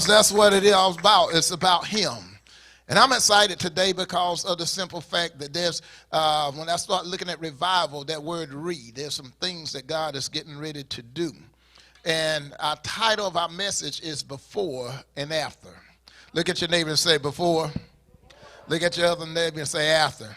that's what it is all about. It's about him. And I'm excited today because of the simple fact that there's, when I start looking at revival, that word read, there's some things that God is getting ready to do. And our title of our message is Before and After. Look at your neighbor and say before. Look at your other neighbor and say after.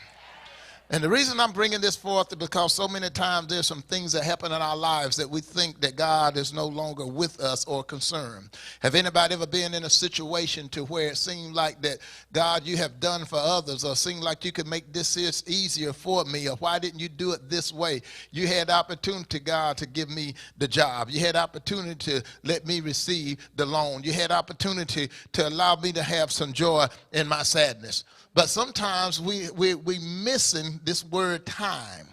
And the reason I'm bringing this forth is because so many times there's some things that happen in our lives that we think that God is no longer with us or concerned. Have anybody ever been in a situation to where it seemed like that, God, you have done for others, or seemed like you could make this easier for me, or why didn't you do it this way? You had opportunity, God, to give me the job. You had opportunity to let me receive the loan. You had opportunity to allow me to have some joy in my sadness. But sometimes we missing this word time,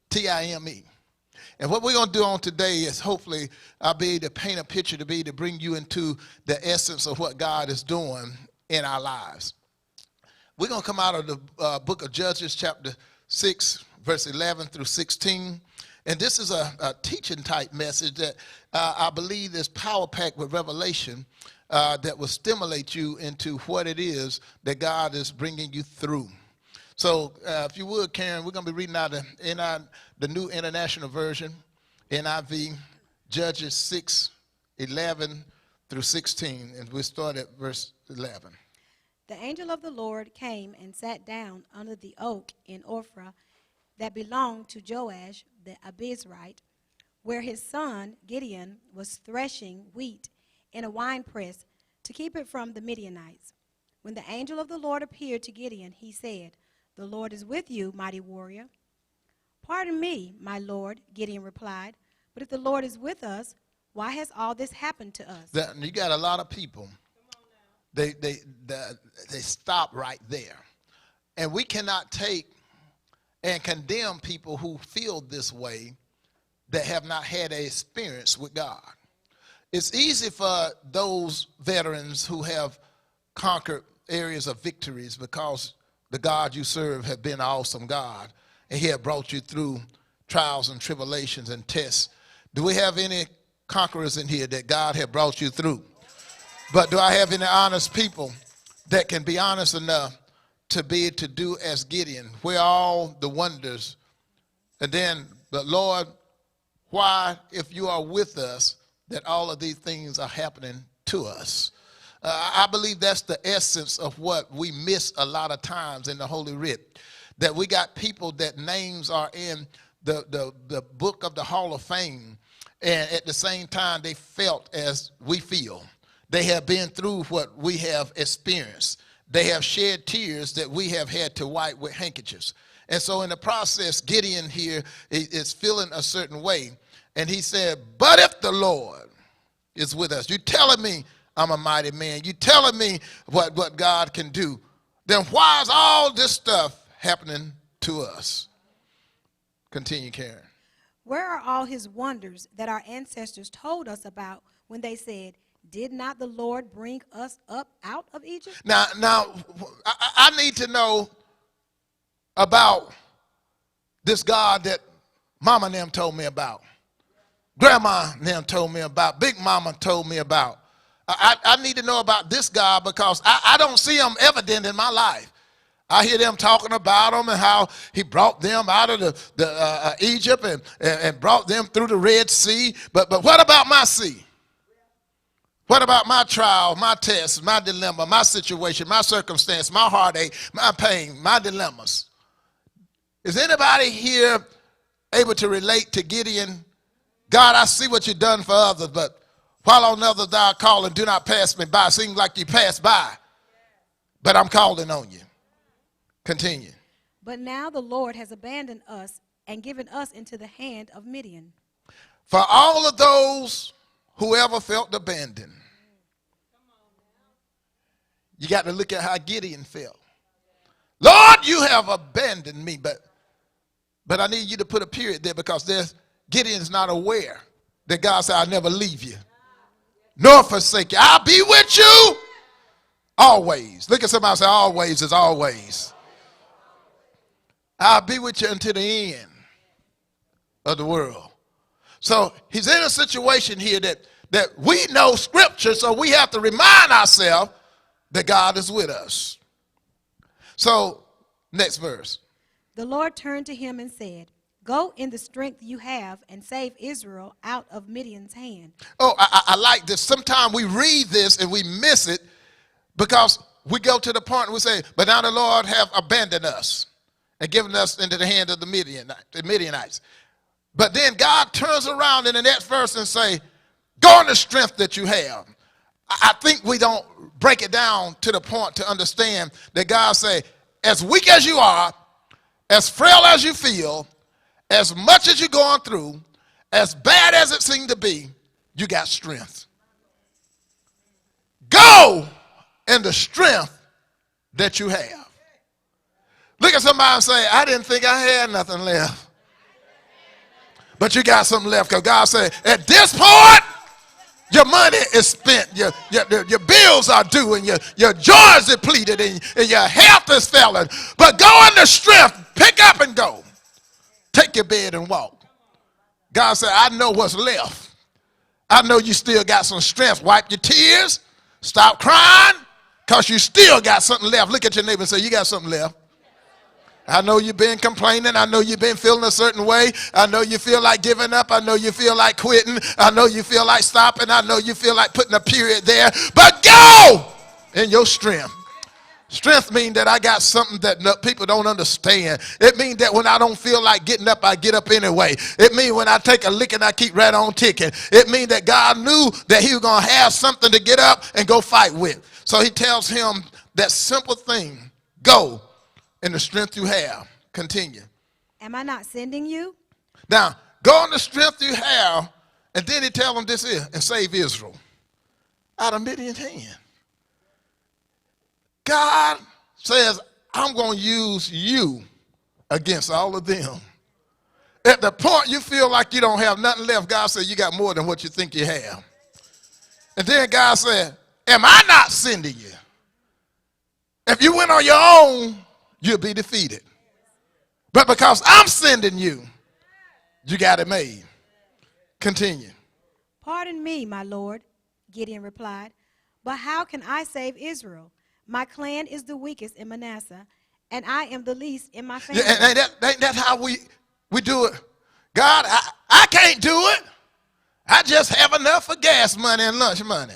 T-I-M-E. And what we're going to do on today is hopefully I'll be able to paint a picture to be able to bring you into the essence of what God is doing in our lives. We're going to come out of the book of Judges chapter 6, verse 11 through 16. And this is a teaching type message that I believe is power-packed with revelation that will stimulate you into what it is that God is bringing you through. So if you would, Karen, we're going to be reading out the New International Version, NIV, Judges 6, 11 through 16. And we start at verse 11. The angel of the Lord came and sat down under the oak in Ophrah that belonged to Joash the Abizrite, where his son Gideon was threshing wheat in a winepress to keep it from the Midianites. When the angel of the Lord appeared to Gideon, he said, "The Lord is with you, mighty warrior." "Pardon me, my Lord," Gideon replied, "but if the Lord is with us, why has all this happened to us?" You got a lot of people, they stop right there. And we cannot take and condemn people who feel this way that have not had an experience with God. It's easy for those veterans who have conquered areas of victories because the God you serve has been an awesome God, and he has brought you through trials and tribulations and tests. Do we have any conquerors in here that God has brought you through? But do I have any honest people that can be honest enough to be able to do as Gideon, where all the wonders, and then, but Lord, why, if you are with us, that all of these things are happening to us? I believe that's the essence of what we miss a lot of times in the Holy Writ, that we got people that names are in the book of the Hall of Fame, and at the same time they felt as we feel. They have been through what we have experienced. They have shed tears that we have had to wipe with handkerchiefs. And so in the process, Gideon here is feeling a certain way. And he said, but if the Lord is with us, you telling me I'm a mighty man, you telling me what God can do, then why is all this stuff happening to us? Continue, Karen. Where are all his wonders that our ancestors told us about when they said, "Did not the Lord bring us up out of Egypt?" Now I need to know about this God that Mama and them told me about. Grandma and them told me about. Big Mama told me about. I need to know about this God because I don't see him evident in my life. I hear them talking about him and how he brought them out of the Egypt and brought them through the Red Sea. But what about my sea? What about my trial, my test, my dilemma, my situation, my circumstance, my heartache, my pain, my dilemmas? Is anybody here able to relate to Gideon? God, I see what you've done for others, but while on others thou art calling, do not pass me by. Seems like you passed by, but I'm calling on you. Continue. But now the Lord has abandoned us and given us into the hand of Midian. For all of those who ever felt abandoned, you got to look at how Gideon felt. Lord, you have abandoned me, but I need you to put a period there because Gideon's not aware that God said, I'll never leave you, nor forsake you. I'll be with you always. Look at somebody and say, always is always. I'll be with you until the end of the world. So he's in a situation here that that we know scripture, so we have to remind ourselves that God is with us. So, next verse. The Lord turned to him and said, "Go in the strength you have and save Israel out of Midian's hand." Oh, I like this. Sometimes we read this and we miss it because we go to the point and we say, but now the Lord have abandoned us and given us into the hand of the Midianites. But then God turns around in the next verse and say, go in the strength that you have. I think we don't break it down to the point to understand that God say, as weak as you are, as frail as you feel, as much as you're going through, as bad as it seemed to be, you got strength. Go in the strength that you have. Look at somebody and say, I didn't think I had nothing left. But you got something left, because God said, at this point, your money is spent, your bills are due, and your joy is depleted, and your health is failing. But go in the strength, pick up and go. Take your bed and walk. God said, I know what's left. I know you still got some strength. Wipe your tears. Stop crying, because you still got something left. Look at your neighbor and say, you got something left. I know you've been complaining. I know you've been feeling a certain way. I know you feel like giving up. I know you feel like quitting. I know you feel like stopping. I know you feel like putting a period there. But go in your strength. Strength means that I got something that people don't understand. It means that when I don't feel like getting up, I get up anyway. It means when I take a licking, I keep right on ticking. It means that God knew that he was going to have something to get up and go fight with. So he tells him that simple thing, go in the strength you have. Continue. Am I not sending you? Now, go in the strength you have, and then he tells him this is, and save Israel out of Midian's hand. God says, I'm going to use you against all of them. At the point you feel like you don't have nothing left, God said, you got more than what you think you have. And then God said, am I not sending you? If you went on your own, you'll be defeated. But because I'm sending you, you got it made. Continue. Pardon me, my Lord, Gideon replied, but how can I save Israel? My clan is the weakest in Manasseh, and I am the least in my family. Yeah, and that's how we do it. God, I can't do it. I just have enough for gas money and lunch money.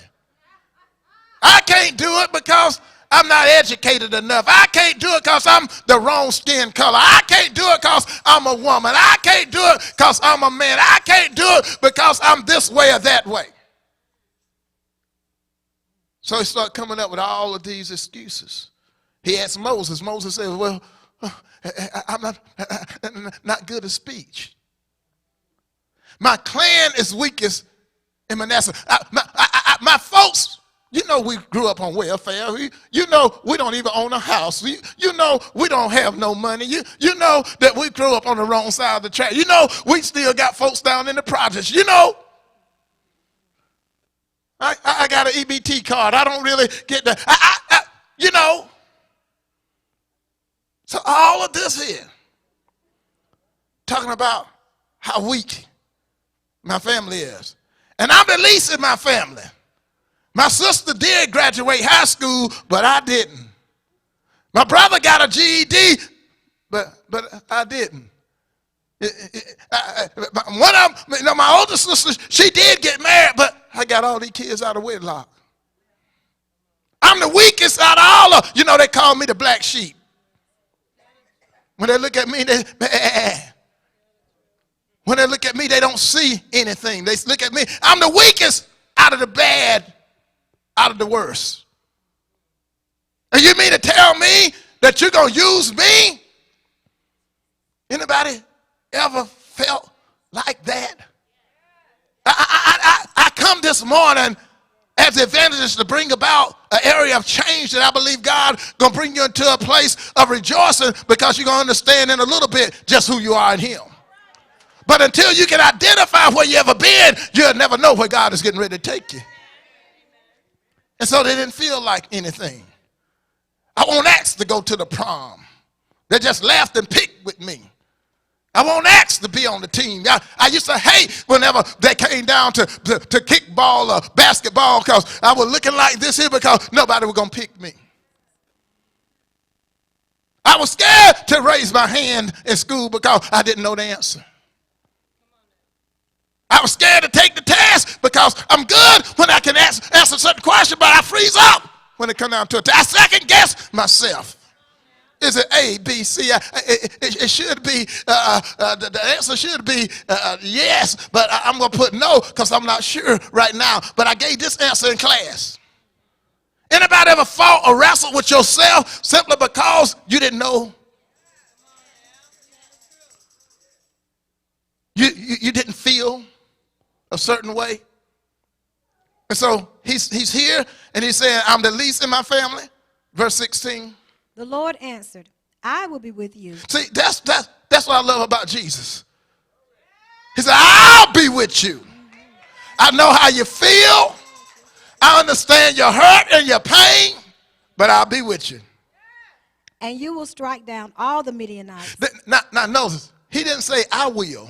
I can't do it because I'm not educated enough. I can't do it because I'm the wrong skin color. I can't do it because I'm a woman. I can't do it because I'm a man. I can't do it because I'm this way or that way. So he started coming up with all of these excuses. He asked Moses. Moses said, well, I'm not good at speech. My clan is weakest in Manasseh. My folks, you know we grew up on welfare. You know we don't even own a house. You know we don't have no money. You know that we grew up on the wrong side of the track. You know we still got folks down in the projects. You know. I got an EBT card. I don't really get that. You know. So all of this here, talking about how weak my family is. And I'm the least in my family. My sister did graduate high school, but I didn't. My brother got a GED, but I didn't. One of them, my older sister, she did get married, but I got all these kids out of wedlock. I'm the weakest out of all of, they call me the black sheep. When they look at me, they don't see anything. They look at me, I'm the weakest out of the bad, out of the worst. And you mean to tell me that you're going to use me? Anybody ever felt like that? I come this morning as the evangelist to bring about an area of change that I believe God going to bring you into a place of rejoicing, because you're going to understand in a little bit just who you are in him. But until you can identify where you ever been, you'll never know where God is getting ready to take you. And so they didn't feel like anything. I won't ask to go to the prom. They just laughed and picked with me. I won't ask to be on the team. I used to hate whenever they came down to kickball or basketball because I was looking like this here because nobody was going to pick me. I was scared to raise my hand in school because I didn't know the answer. I was scared to take the test because I'm good when I can answer certain questions, but I freeze up when it comes down to it. I second guess myself. Is it A, B, C? It should be, the answer should be yes, but I'm going to put no because I'm not sure right now. But I gave this answer in class. Anybody ever fought or wrestled with yourself simply because you didn't know? You didn't feel a certain way? And so he's here and he's saying, I'm the least in my family. Verse 16. The Lord answered, I will be with you. See, that's what I love about Jesus. He said, I'll be with you. I know how you feel. I understand your hurt and your pain, but I'll be with you. And you will strike down all the Midianites. Now notice, he didn't say I will.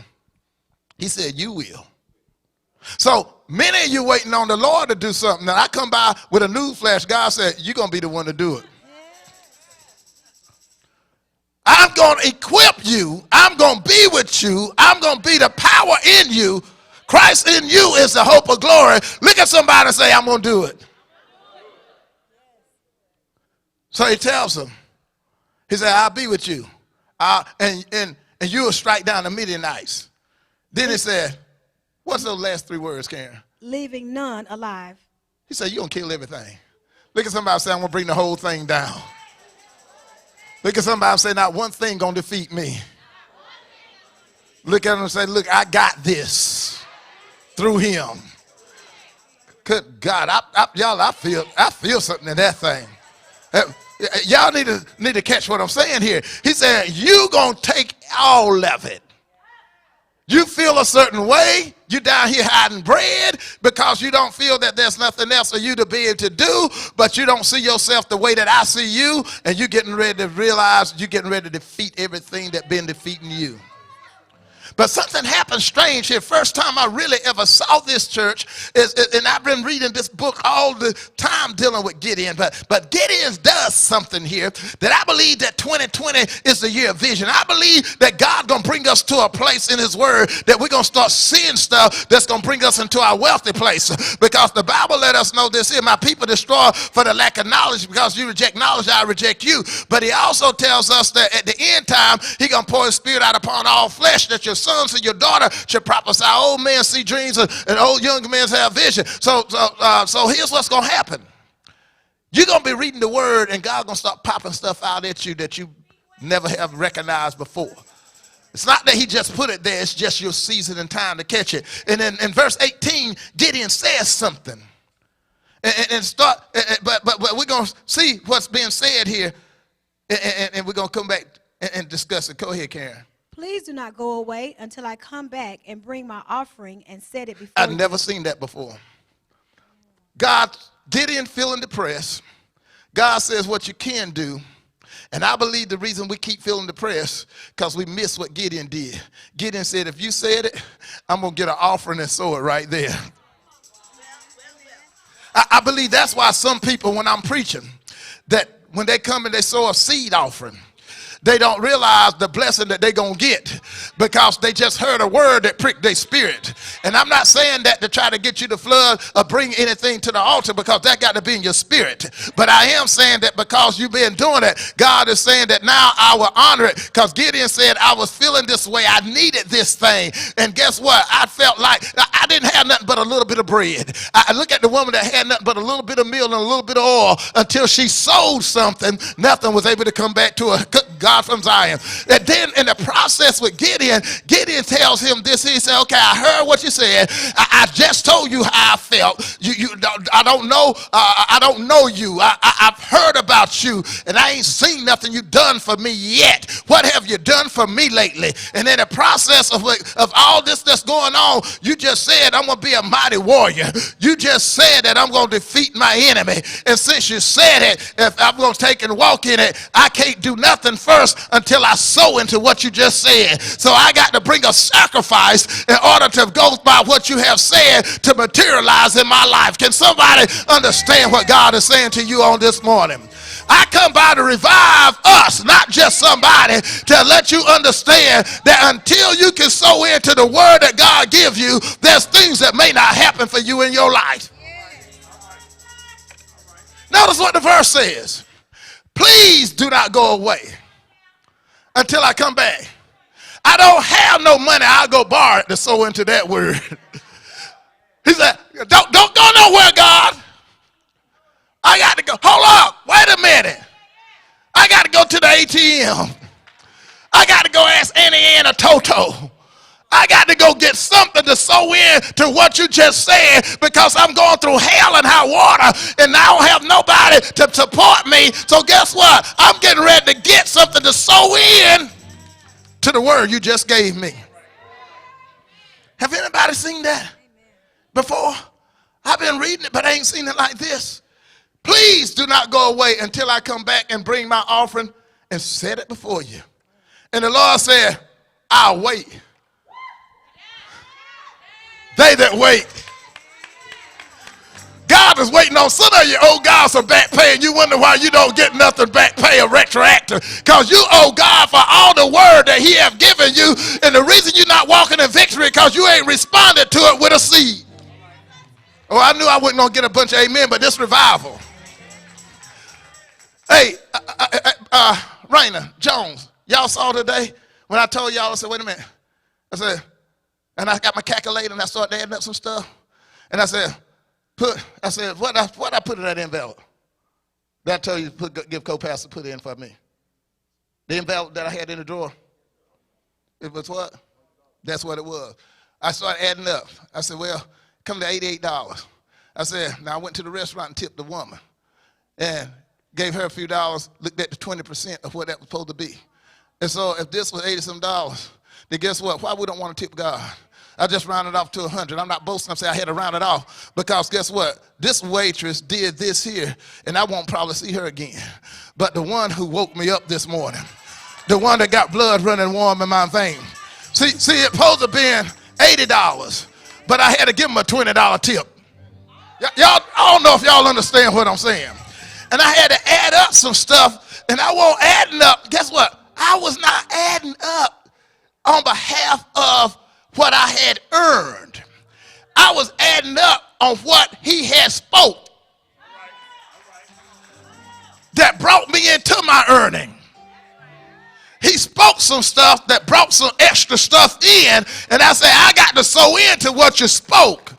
He said you will. So many of you waiting on the Lord to do something. Now I come by with a news flash. God said, you're going to be the one to do it. I'm going to equip you. I'm going to be with you. I'm going to be the power in you. Christ in you is the hope of glory. Look at somebody and say, I'm going to do it. So he tells them, he said, I'll be with you. And you will strike down the Midianites. Then he said, what's those last three words, Karen? Leaving none alive. He said, you're going to kill everything. Look at somebody and say, I'm going to bring the whole thing down. Look at somebody and say, not one thing going to defeat me. Look at them and say, look, I got this through him. Good God, I feel something in that thing. Y'all need to catch what I'm saying here. He said, you going to take all of it. You feel a certain way. You down here hiding bread because you don't feel that there's nothing else for you to be able to do, but you don't see yourself the way that I see you, and you're getting ready to realize you're getting ready to defeat everything that's been defeating you. But something happened strange here. First time I really ever saw this church is, and I've been reading this book all the time dealing with Gideon, but Gideon does something here that I believe that 2020 is the year of vision. I believe that God's going to bring us to a place in his word that we're going to start seeing stuff that's going to bring us into our wealthy place, because the Bible let us know this here, my people destroy for the lack of knowledge. Because you reject knowledge, I reject you. But he also tells us that at the end time, he's going to pour his spirit out upon all flesh, that your sons and your daughter should prophesy. Old men see dreams and old young men have vision. So here's what's going to happen. You're going to be reading the word and God's going to start popping stuff out at you that you never have recognized before. It's not that he just put it there. It's just your season and time to catch it. And then in verse 18, Gideon says something. But we're going to see what's being said here. And we're going to come back and discuss it. Go ahead, Karen. Please do not go away until I come back and bring my offering and set it before you. I've never seen that before. Gideon feeling depressed. God says what you can do. And I believe the reason we keep feeling depressed because we miss what Gideon did. Gideon said, if you said it, I'm going to get an offering and sow it right there. I believe that's why some people, when I'm preaching, that when they come and they sow a seed offering, they don't realize the blessing that they're going to get because they just heard a word that pricked their spirit. And I'm not saying that to try to get you to flood or bring anything to the altar, because that got to be in your spirit. But I am saying that because you've been doing it, God is saying that now I will honor it. Because Gideon said, I was feeling this way. I needed this thing. And guess what? I felt like I didn't have nothing but a little bit of bread. I look at the woman that had nothing but a little bit of meal and a little bit of oil. Until she sold something, nothing was able to come back to her. God from Zion. And then in the process with Gideon tells him this. He said, okay, I heard what you said. I just told you how I felt. I don't know. I don't know you. I've heard about you, and I ain't seen nothing you done for me yet. What have you done for me lately? And in the process of all this that's going on, you just said, I'm going to be a mighty warrior. You just said that I'm going to defeat my enemy. And since you said it, if I'm going to take and walk in it, I can't do nothing further verse until I sow into what you just said. So I got to bring a sacrifice in order to go by what you have said to materialize in my life. Can somebody understand what God is saying to you on this morning? I come by to revive us, not just somebody, to let you understand that until you can sow into the word that God gives you, there's things that may not happen for you in your life. Notice what the verse says. Please do not go away until I come back. I don't have no money. I'll go borrow it to sow into that word. He said, don't go nowhere, God. I got to go. Hold up. Wait a minute. I got to go to the ATM. I got to go ask Annie Ann or Toto. I got to go get something to sow in to what you just said, because I'm going through hell and high water and I don't have nobody to support me. So guess what? I'm getting ready to get something to sow in to the word you just gave me. Have anybody seen that before? I've been reading it, but I ain't seen it like this. Please do not go away until I come back and bring my offering and set it before you. And the Lord said, I'll wait. They that wait. God is waiting on some of you owe God some back pay, and you wonder why you don't get nothing back pay or retroactive, because you owe God for all the word that he have given you, and the reason you're not walking in victory because you ain't responded to it with a seed. Oh, I knew I wasn't going to get a bunch of amen, but this revival. Hey, Raina Jones, y'all saw today when I told y'all, I said, wait a minute. I said, and I got my calculator and I started adding up some stuff. And I said, what I put in that envelope? That I told you to give co-pastor put in for me. The envelope that I had in the drawer. It was what? That's what it was. I started adding up. I said, well, come to $88. I said, now I went to the restaurant and tipped the woman. And gave her a few dollars, looked at the 20% of what that was supposed to be. And so if this was $80-some, then guess what? Why we don't want to tip God? I just rounded off to 100. I'm not boasting. I'm saying I had to round it off, because guess what? This waitress did this here, and I won't probably see her again. But the one who woke me up this morning, the one that got blood running warm in my veins. See, it supposed to be $80, but I had to give him a $20 tip. Y'all, I don't know if y'all understand what I'm saying. And I had to add up some stuff, and I wasn't adding up. Guess what? I was not adding up on behalf of what I had earned. I was adding up on what he had spoke that brought me into my earning. He spoke some stuff that brought some extra stuff in, and I said, I got to sow into what you spoke.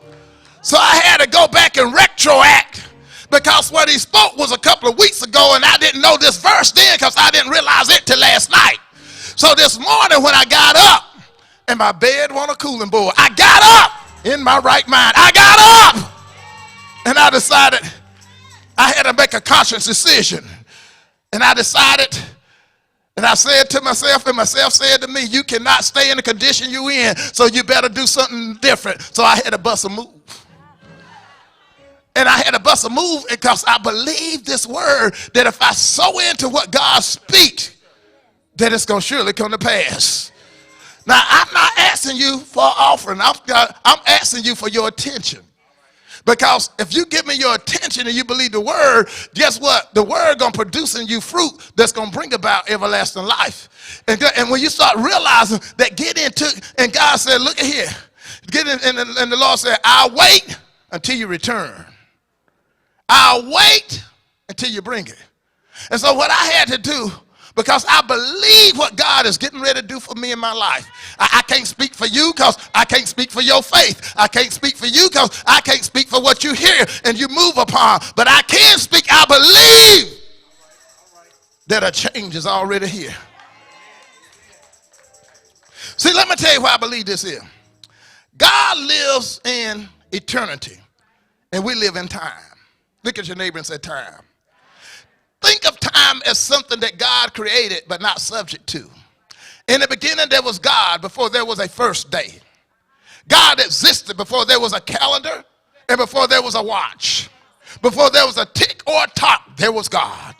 So I had to go back and retroact, because what he spoke was a couple of weeks ago, and I didn't know this verse then because I didn't realize it till last night. So this morning when I got up, and my bed on a cooling board, I got up in my right mind. I got up, and I decided I had to make a conscious decision. And I decided, and I said to myself, and myself said to me, you cannot stay in the condition you in, so you better do something different. So I had to bust a move. And I had to bust a move because I believe this word that if I sow into what God speaks, that it's going to surely come to pass. Now, I'm not asking you for an offering. I'm asking you for your attention. Because if you give me your attention and you believe the word, guess what? The word going to produce in you fruit that's going to bring about everlasting life. And when you start realizing that, get into, and God said, look at here. Get in, and the Lord said, I'll wait until you return. I'll wait until you bring it. And so what I had to do, because I believe what God is getting ready to do for me in my life. I can't speak for you because I can't speak for your faith. I can't speak for you because I can't speak for what you hear and you move upon. But I can speak. I believe that a change is already here. See, let me tell you why I believe this is. God lives in eternity, and we live in time. Look at your neighbor and say time. Think of time as something that God created but not subject to. In the beginning there was God before there was a first day. God existed before there was a calendar and before there was a watch. Before there was a tick or a tock, there was God.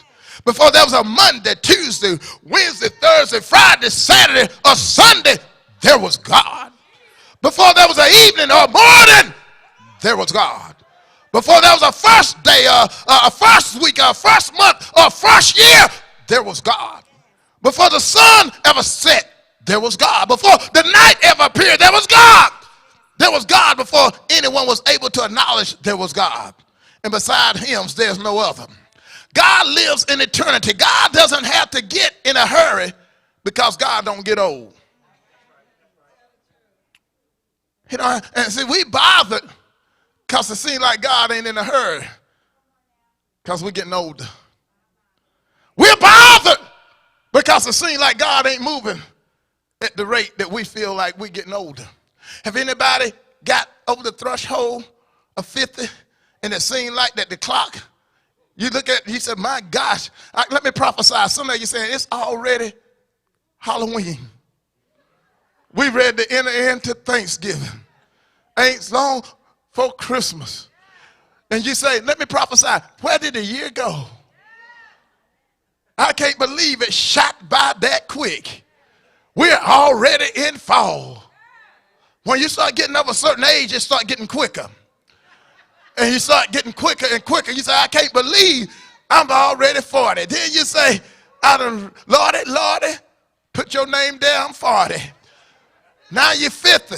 Before there was a Monday, Tuesday, Wednesday, Thursday, Friday, Saturday, or Sunday, there was God. Before there was an evening or morning, there was God. Before there was a first day, a first week, a first month, or first year, there was God. Before the sun ever set, there was God. Before the night ever appeared, there was God. There was God before anyone was able to acknowledge there was God. And beside him, there's no other. God lives in eternity. God doesn't have to get in a hurry because God don't get old. You know, and see, we bothered because it seems like God ain't in a hurry because we're getting older. We're bothered because it seems like God ain't moving at the rate that we feel like we're getting older. Have anybody got over the threshold of 50 and it seemed like that the clock, you look at, he said, my gosh, let me prophesy. Some of you saying it's already Halloween. We ready to enter into Thanksgiving. Ain't long for Christmas. And you say, let me prophesy. Where did the year go? I can't believe it shot by that quick. We're already in fall. When you start getting of a certain age, it start getting quicker. And you start getting quicker and quicker. You say, I can't believe I'm already 40. Then you say, Lordy, put your name down 40. Now you're 50.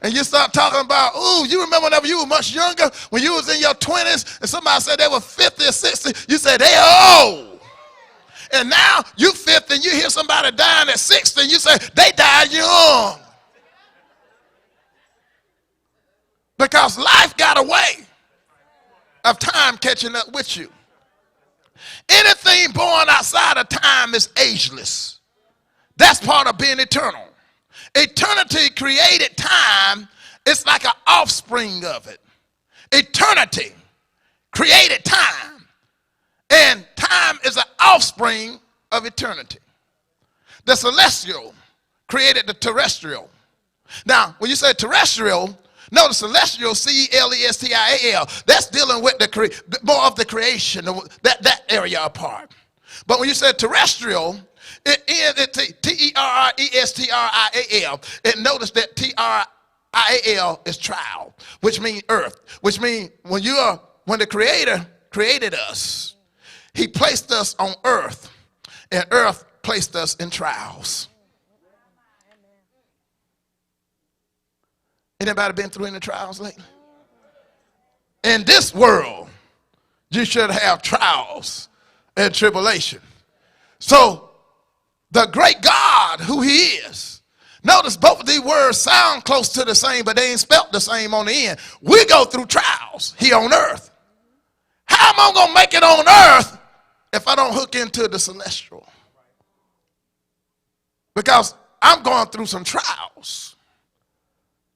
And you start talking about, ooh, you remember whenever you were much younger, when you was in your 20s, and somebody said they were 50 or 60, you said, they old. And now you 50 and you hear somebody dying at 60, and you say, they died young. Because life got a way of time catching up with you. Anything born outside of time is ageless. That's part of being eternal. Eternity created time. It's like an offspring of it. Eternity created time. And time is an offspring of eternity. The celestial created the terrestrial. Now, when you say terrestrial, no, the celestial, C-E-L-E-S-T-I-A-L, that's dealing with more of the creation, that area apart. But when you say terrestrial, T-E-R-R-E-S-T-R-I-A-L, and notice that T-R-I-A-L is trial, which means earth, which means when the Creator created us, he placed us on earth, and earth placed us in trials. Anybody been through any trials lately? In this world, you should have trials and tribulation. So, the great God who he is, notice both of these words sound close to the same, but they ain't spelt the same on the end. We go through trials here on earth. How am I going to make it on earth if I don't hook into the celestial? Because I'm going through some trials.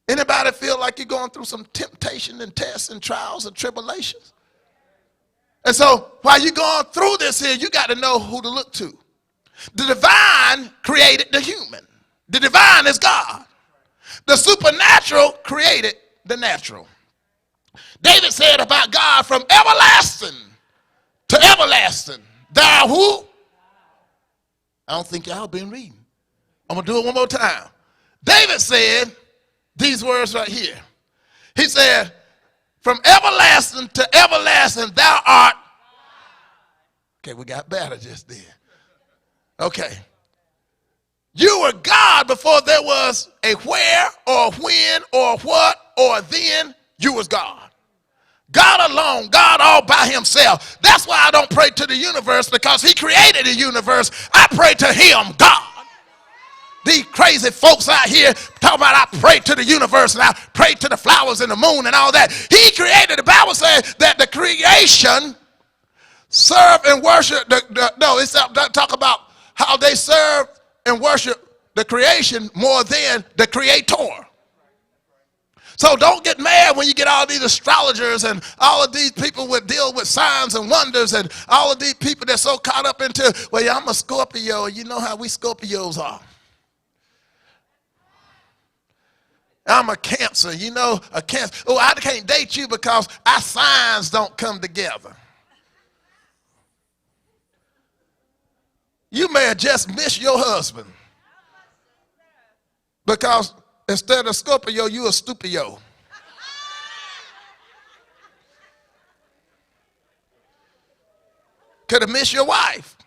Anybody feel like you're going through some temptation and tests and trials and tribulations? And so while you're going through this here, you got to know who to look to. The divine created the human. The divine is God. The supernatural created the natural. David said about God, from everlasting to everlasting, thou who? I don't think y'all been reading. I'm going to do it one more time. David said these words right here. He said, from everlasting to everlasting, thou art. Okay, we got better just then. Okay. You were God before there was a where or when or what or then. You was God. God alone, God all by himself. That's why I don't pray to the universe, because he created the universe. I pray to him, God. These crazy folks out here talking about I pray to the universe and I pray to the flowers and the moon and all that. He created, the Bible says that the creation serve and worship. It's talk about how they serve and worship the creation more than the creator. So don't get mad when you get all these astrologers and all of these people that deal with signs and wonders and all of these people that are so caught up into, well, yeah, I'm a Scorpio. You know how we Scorpios are. I'm a Cancer. You know, a Cancer. Oh, I can't date you because our signs don't come together. You may have just missed your husband. Because instead of Scorpio, you a Stupio. Could have missed your wife.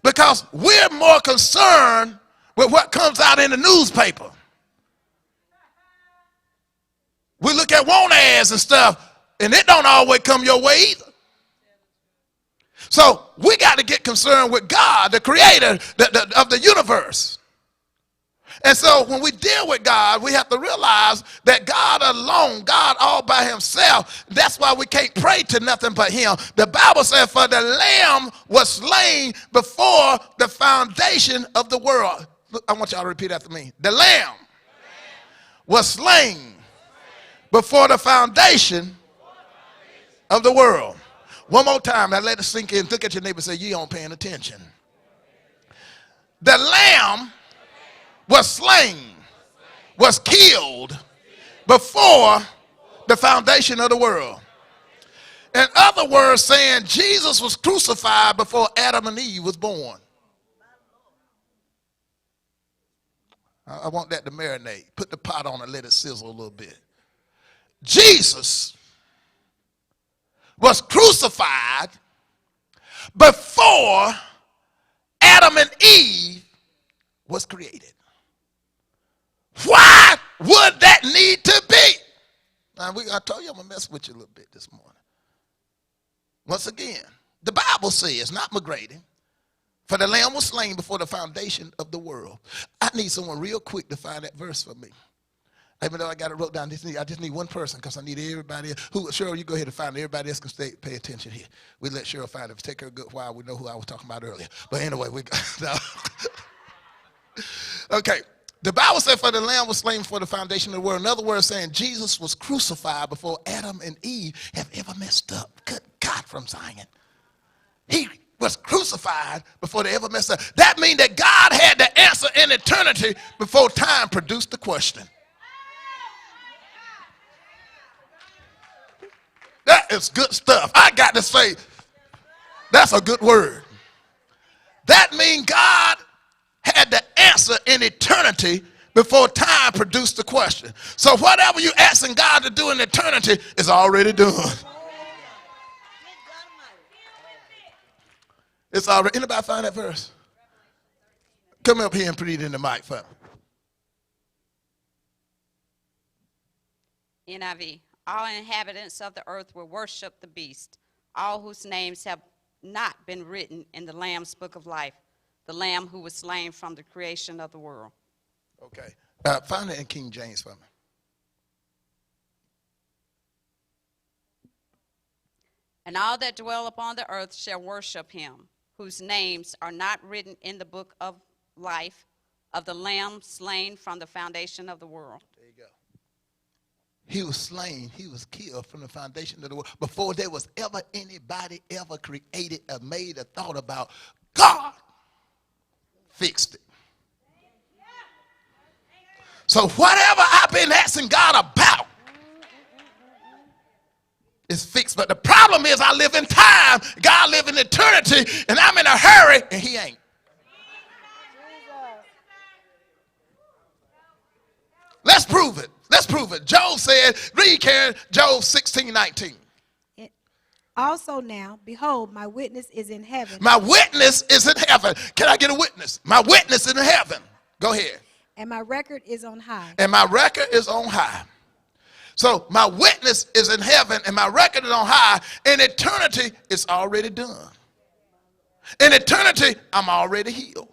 Because we're more concerned with what comes out in the newspaper. We look at want ads and stuff, and it don't always come your way either. So we got to get concerned with God, the creator of the universe. And so when we deal with God, we have to realize that God alone, God all by himself, that's why we can't pray to nothing but him. The Bible says, for the Lamb was slain before the foundation of the world. Look, I want y'all to repeat after me. The Lamb was slain before the foundation of the world. One more time, now let it sink in. Look at your neighbor and say, you aren't paying attention. The Lamb was slain, was killed before the foundation of the world. In other words, saying Jesus was crucified before Adam and Eve was born. I want that to marinate. Put the pot on and let it sizzle a little bit. Jesus was crucified before Adam and Eve was created. Why would that need to be? Now, I told you I'm going to mess with you a little bit this morning. Once again, the Bible says, not McGrady, for the Lamb was slain before the foundation of the world. I need someone real quick to find that verse for me. Even though I got it wrote down, I just need one person because I need everybody. Cheryl, you go ahead and find it. Everybody else can pay attention here. We let Cheryl find it. Take her a good while. We know who I was talking about earlier. But anyway, okay. The Bible said, for the Lamb was slain before the foundation of the world. In other words, saying Jesus was crucified before Adam and Eve have ever messed up. Good God from Zion. He was crucified before they ever messed up. That means that God had the answer in eternity before time produced the question. That is good stuff. I got to say, that's a good word. That means God had the answer in eternity before time produced the question. So whatever you're asking God to do in eternity is already done. It's already. Anybody find that verse? Come up here and put it in the mic for me. NIV. All inhabitants of the earth will worship the beast, all whose names have not been written in the Lamb's book of life, the Lamb who was slain from the creation of the world. Okay. Find it in King James for me. And all that dwell upon the earth shall worship him, whose names are not written in the book of life of the Lamb slain from the foundation of the world. There you go. He was slain. He was killed from the foundation of the world. Before there was ever anybody ever created or made or thought about, God fixed it. So whatever I've been asking God about is fixed. But the problem is I live in time, God live in eternity, and I'm in a hurry, and he ain't. Let's prove it. Let's prove it. Job said, read Karen, Job 16:19. Also now, behold, my witness is in heaven. My witness is in heaven. Can I get a witness? My witness is in heaven. Go ahead. And my record is on high. And my record is on high. So my witness is in heaven and my record is on high. In eternity, it's already done. In eternity, I'm already healed.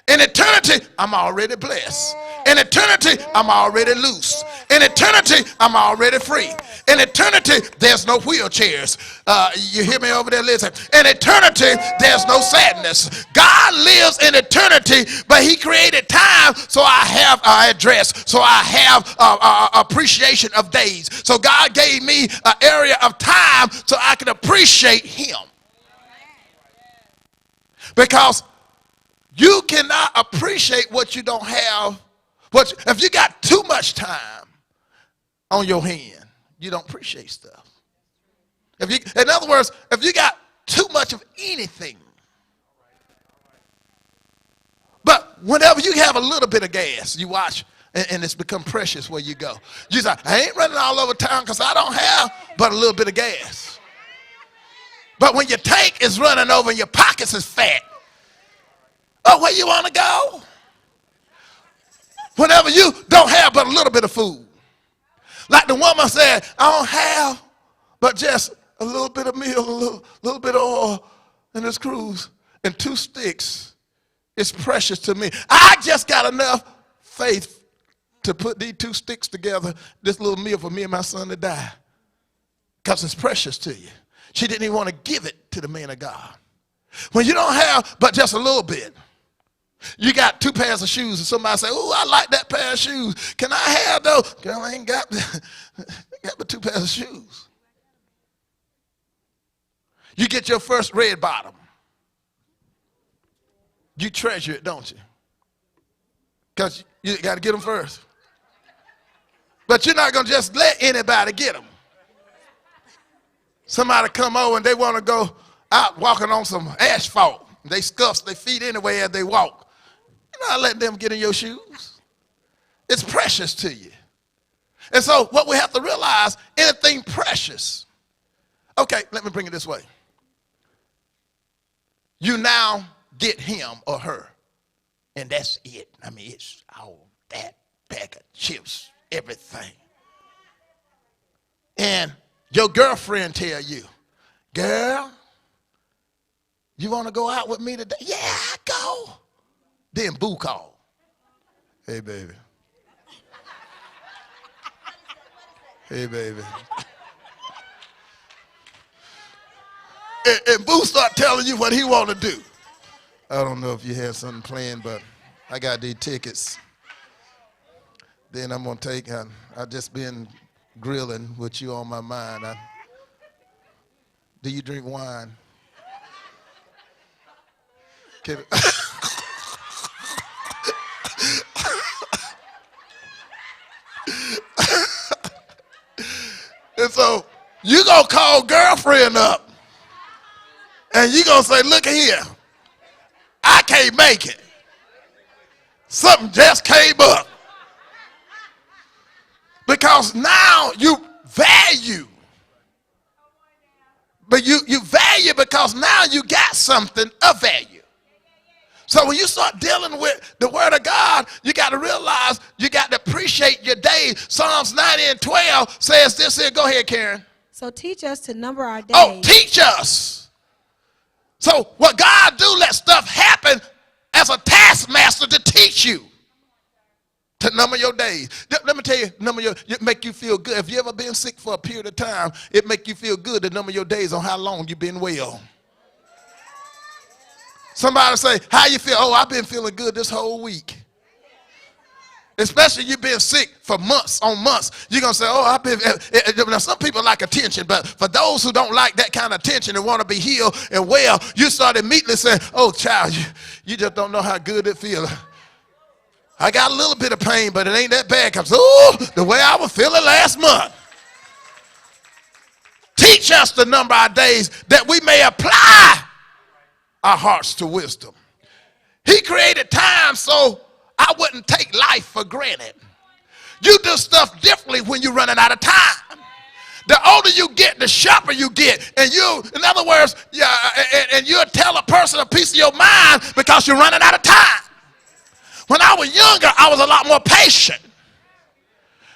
In eternity, I'm already blessed. In eternity, I'm already loose. In eternity, I'm already free. In eternity, there's no wheelchairs. You hear me over there? Listen. In eternity, there's no sadness. God lives in eternity, but he created time so I have an address, so I have appreciation of days. So God gave me an area of time so I can appreciate him. Because you cannot appreciate what you don't have. If you got too much time on your hand, you don't appreciate stuff. In other words, if you got too much of anything, whenever you have a little bit of gas, you watch, and it's become precious where you go. You say, I ain't running all over town because I don't have but a little bit of gas. But when your tank is running over and your pockets is fat, oh, where you want to go? Whenever you don't have but a little bit of food. Like the woman said, I don't have but just a little bit of meal, a little bit of oil, and this cruise, and 2 sticks. It's precious to me. I just got enough faith to put these 2 sticks together, this little meal for me and my son to die. Because it's precious to you. She didn't even want to give it to the man of God. When you don't have but just a little bit, you got 2 pairs of shoes, and somebody say, oh, I like that pair of shoes. Can I have those? Girl, I ain't got but 2 pairs of shoes. You get your first red bottom. You treasure it, don't you? Because you got to get them first. But you're not going to just let anybody get them. Somebody come over and they want to go out walking on some asphalt. They scuff their feet anyway as they walk. You're not letting them get in your shoes. It's precious to you. And so what we have to realize, anything precious. Okay, let me bring it this way. You now get him or her, and that's it. I mean, it's all that bag of chips, everything. And your girlfriend tell you, girl, you want to go out with me today? Yeah, I go. Then boo call. Hey, baby. Hey, baby. And boo start telling you what he want to do. I don't know if you have something planned, but I got these tickets. Then I'm going to take, I've just been grilling with you on my mind. Do you drink wine? And so you going to call girlfriend up, and you going to say, look here. I can't make it. Something just came up. Because now you value. But you value because now you got something of value. So when you start dealing with the word of God, you got to realize you got to appreciate your day. Psalms 90 and 12 says this here. Go ahead, Karen. So teach us to number our days. Oh, teach us. So what God do, let stuff happen as a taskmaster to teach you to number your days. Let me tell you, it make you feel good. If you ever been sick for a period of time, it make you feel good to number your days on how long you've been well. Somebody say, how you feel? Oh, I've been feeling good this whole week. Especially you've been sick for months on months. You're going to say, oh, I've been. Now, some people like attention, but for those who don't like that kind of attention and want to be healed and well, you start immediately saying, oh, child, you just don't know how good it feels. I got a little bit of pain, but it ain't that bad because, oh, the way I was feeling last month. Teach us to number our days that we may apply our hearts to wisdom. He created time so I wouldn't take life for granted. You do stuff differently when you're running out of time. The older you get, the sharper you get. And you, in other words, and you'll tell a person a piece of your mind because you're running out of time. When I was younger, I was a lot more patient.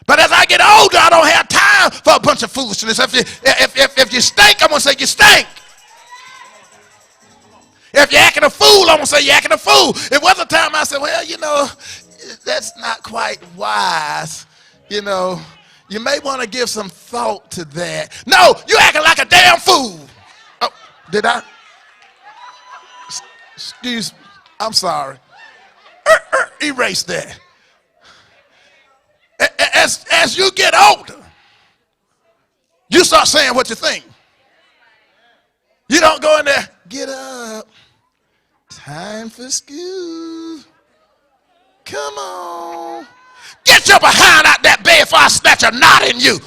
But as I get older, I don't have time for a bunch of foolishness. If you stink, I'm going to say you stink. If you're acting a fool, I'm going to say you're acting a fool. It was a time I said, well, that's not quite wise. You may want to give some thought to that. No, you acting like a damn fool. Oh, did I? Excuse me. I'm sorry. Erase that. As you get older, you start saying what you think. You don't go in there, get up. Time for school. Come on. Get your behind out that bed before I snatch a knot in you.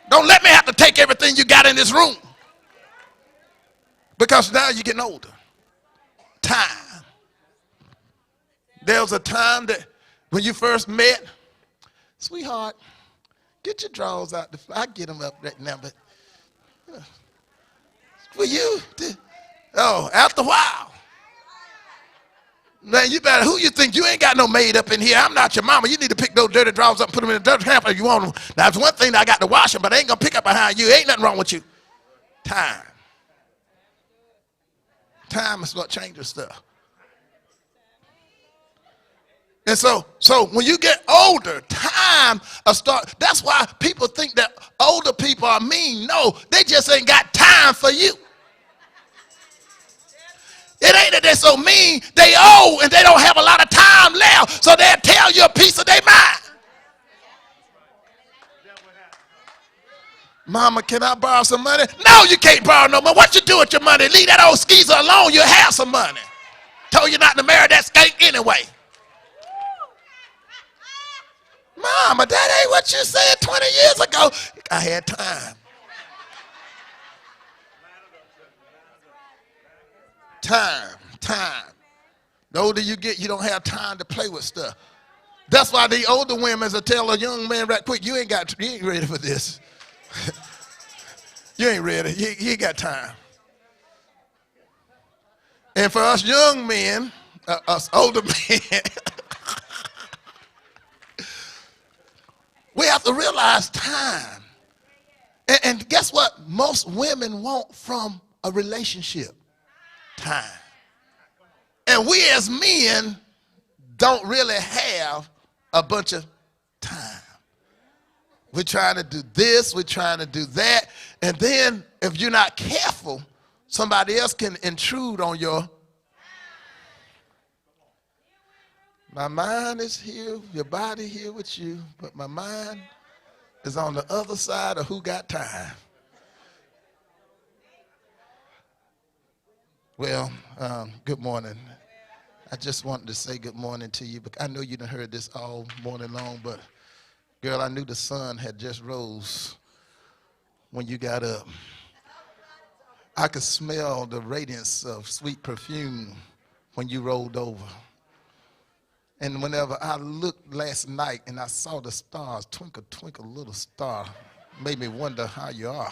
Don't let me have to take everything you got in this room. Because now you're getting older. Time. There was a time that when you first met, sweetheart, get your drawers out. I get them up right now, but for you, after a while. Man, you better, who you think? You ain't got no maid up in here. I'm not your mama. You need to pick those dirty drawers up and put them in the dirty hamper if you want them. Now, it's one thing that I got to wash them, but I ain't going to pick up behind you. Ain't nothing wrong with you. Time. Time is what changes stuff. And so when you get older, time start. That's why people think that older people are mean. No, they just ain't got time for you. It ain't that they're so mean. They old and they don't have a lot of time left, so they'll tell you a piece of their mind. Mama, can I borrow some money? No, you can't borrow no money. What you do with your money? Leave that old skeezer alone. You'll have some money. Told you not to marry that skank anyway. Mama, that ain't what you said 20 years ago. I had time. Time. The older you get, you don't have time to play with stuff. That's why the older women will tell a young man right quick, you ain't ready for this. You ain't ready. You ain't got time. And for us young men, us older men, we have to realize time. And guess what? Most women want from a relationship. Time. And we as men don't really have a bunch of time. We're trying to do this, we're trying to do that, and then if you're not careful, somebody else can intrude on your. My mind is here, your body here with you, but my mind is on the other side of who got time. Well, good morning. I just wanted to say good morning to you, but I know you done heard this all morning long, but girl, I knew the sun had just rose when you got up. I could smell the radiance of sweet perfume when you rolled over. And whenever I looked last night and I saw the stars, twinkle, twinkle, little star, made me wonder how you are.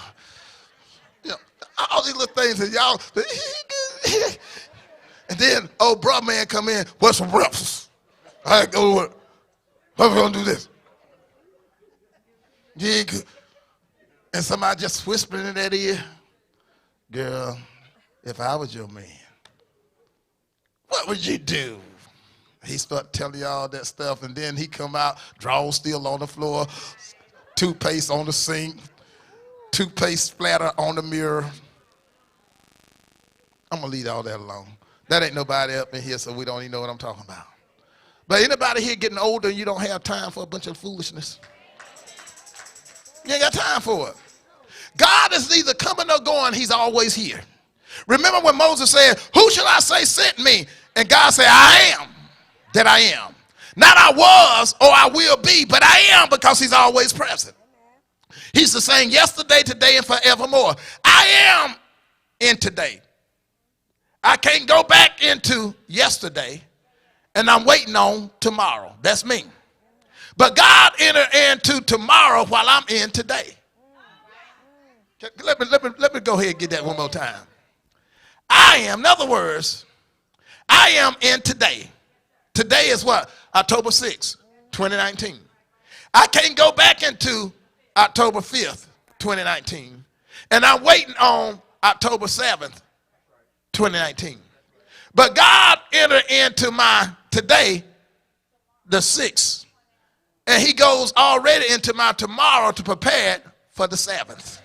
You know, all these little things that y'all, and then old bro man come in, what's some reps? I go, what we gonna do this? Yeah, and somebody just whispering in that ear, girl, if I was your man, what would you do? He start telling you all that stuff, and then he come out, drawers still on the floor, toothpaste on the sink, toothpaste splatter on the mirror. I'm going to leave all that alone. That ain't nobody up in here, so we don't even know what I'm talking about. But anybody here getting older and you don't have time for a bunch of foolishness? You ain't got time for it. God is neither coming nor going. He's always here. Remember when Moses said, who shall I say sent me? And God said, I am that I am. Not I was or I will be, but I am, because he's always present. He's the same yesterday, today, and forevermore. I am in today. I can't go back into yesterday, and I'm waiting on tomorrow. That's me. But God entered into tomorrow while I'm in today. Let me go ahead and get that one more time. I am, in other words, I am in today. Today is what? October 6th, 2019. I can't go back into October 5th, 2019. And I'm waiting on October 7th, 2019. But God entered into my today, the 6th. And he goes already into my tomorrow to prepare for the 7th.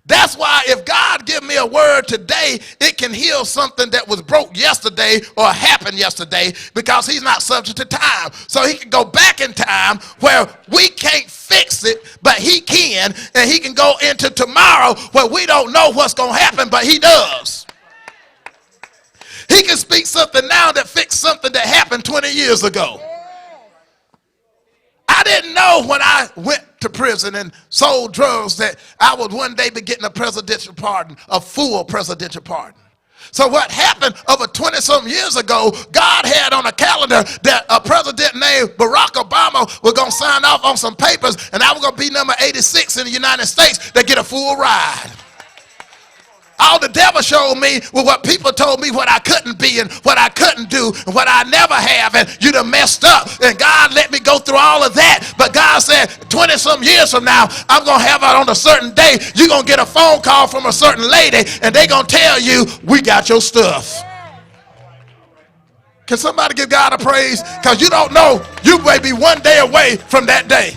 That's why if God give me a word today, it can heal something that was broke yesterday or happened yesterday, because he's not subject to time. So he can go back in time where we can't fix it, but he can. And he can go into tomorrow where we don't know what's going to happen, but he does. He can speak something now that fixed something that happened 20 years ago. I didn't know when I went to prison and sold drugs that I would one day be getting a presidential pardon, a full presidential pardon. So what happened over 20-some years ago, God had on a calendar that a president named Barack Obama was going to sign off on some papers, and I was going to be number 86 in the United States to get a full ride. All the devil showed me was what people told me what I couldn't be and what I couldn't do and what I never have, and you done messed up. And God let me go through all of that. But God said 20-some years from now, I'm going to have it on a certain day. You're going to get a phone call from a certain lady, and they're going to tell you, we got your stuff. Can somebody give God a praise? Because you don't know, you may be one day away from that day.